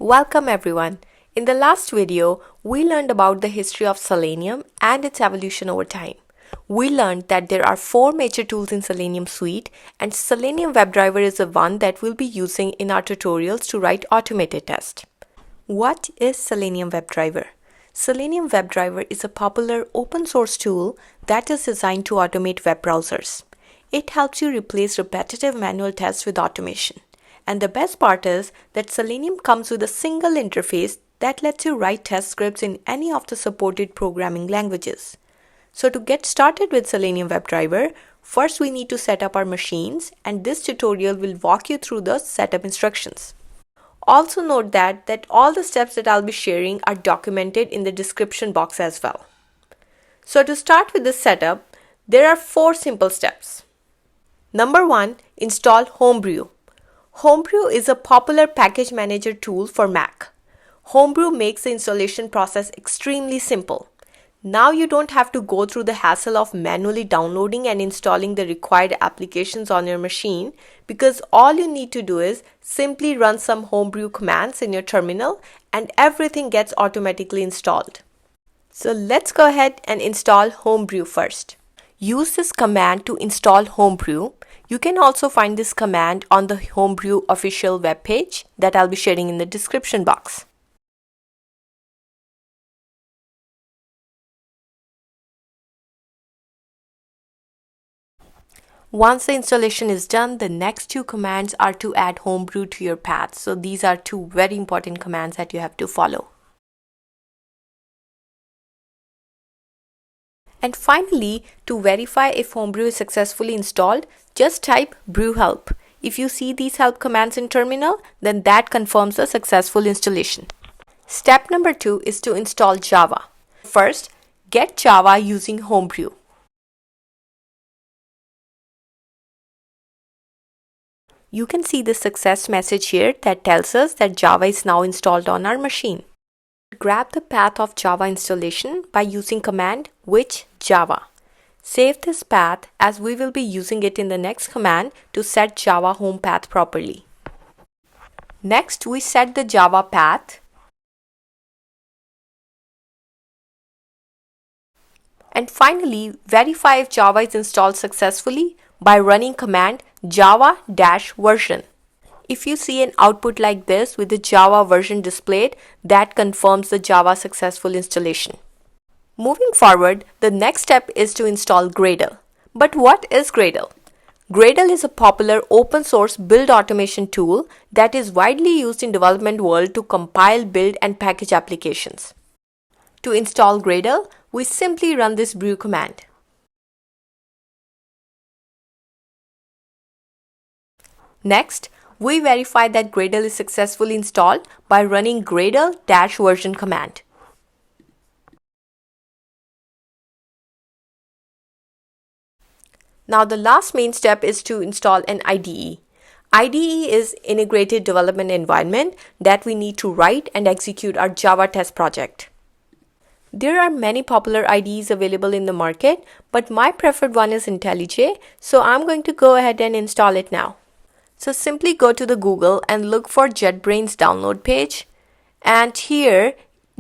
Welcome everyone. In the last video, we learned about the history of Selenium and its evolution over time. We learned that there are 4 major tools in Selenium suite, and Selenium Webdriver is the one that we'll be using in our tutorials to write automated tests. What is Selenium Webdriver? Selenium Webdriver is a popular open source tool that is designed to automate web browsers. It helps you replace repetitive manual tests with automation. And the best part is that Selenium comes with a single interface that lets you write test scripts in any of the supported programming languages. So to get started with Selenium WebDriver, first we need to set up our machines, and this tutorial will walk you through the setup instructions. Also note that all the steps that I'll be sharing are documented in the description box as well. So to start with the setup, there are 4 simple steps. Number 1, install Homebrew. Homebrew is a popular package manager tool for Mac. Homebrew makes the installation process extremely simple. Now you don't have to go through the hassle of manually downloading and installing the required applications on your machine, because all you need to do is simply run some Homebrew commands in your terminal and everything gets automatically installed. So let's go ahead and install Homebrew first. Use this command to install Homebrew. You can also find this command on the Homebrew official webpage that I'll be sharing in the description box. Once the installation is done, the next 2 commands are to add Homebrew to your path. So these are 2 very important commands that you have to follow. And finally, to verify if Homebrew is successfully installed, just type brew help. If you see these help commands in terminal, then that confirms the successful installation. Step number 2 is to install Java. First, get Java using Homebrew. You can see the success message here that tells us that Java is now installed on our machine. Grab the path of Java installation by using command which Java. Save this path as we will be using it in the next command to set Java home path properly. Next, we set the Java path. And finally, verify if Java is installed successfully by running command java-version. If you see an output like this with the Java version displayed, that confirms the Java successful installation. Moving forward, the next step is to install Gradle. But what is Gradle? Gradle is a popular open source build automation tool that is widely used in development world to compile, build and package applications. To install Gradle, we simply run this brew command. Next, we verify that Gradle is successfully installed by running Gradle-version command. Now the last main step is to install an IDE. IDE is Integrated Development Environment that we need to write and execute our Java test project. There are many popular IDEs available in the market, but my preferred one is IntelliJ, so I'm going to go ahead and install it now. So simply go to the Google and look for JetBrains download page. And here,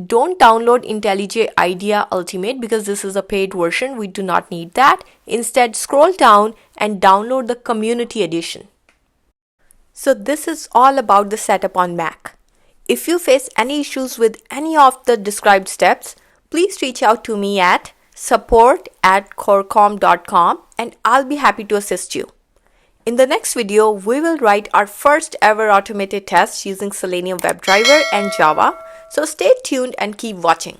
don't download IntelliJ IDEA Ultimate because this is a paid version. We do not need that. Instead, scroll down and download the Community Edition. So this is all about the setup on Mac. If you face any issues with any of the described steps, please reach out to me at support@corecom.com and I'll be happy to assist you. In the next video, we will write our first ever automated test using Selenium WebDriver and Java. So stay tuned and keep watching.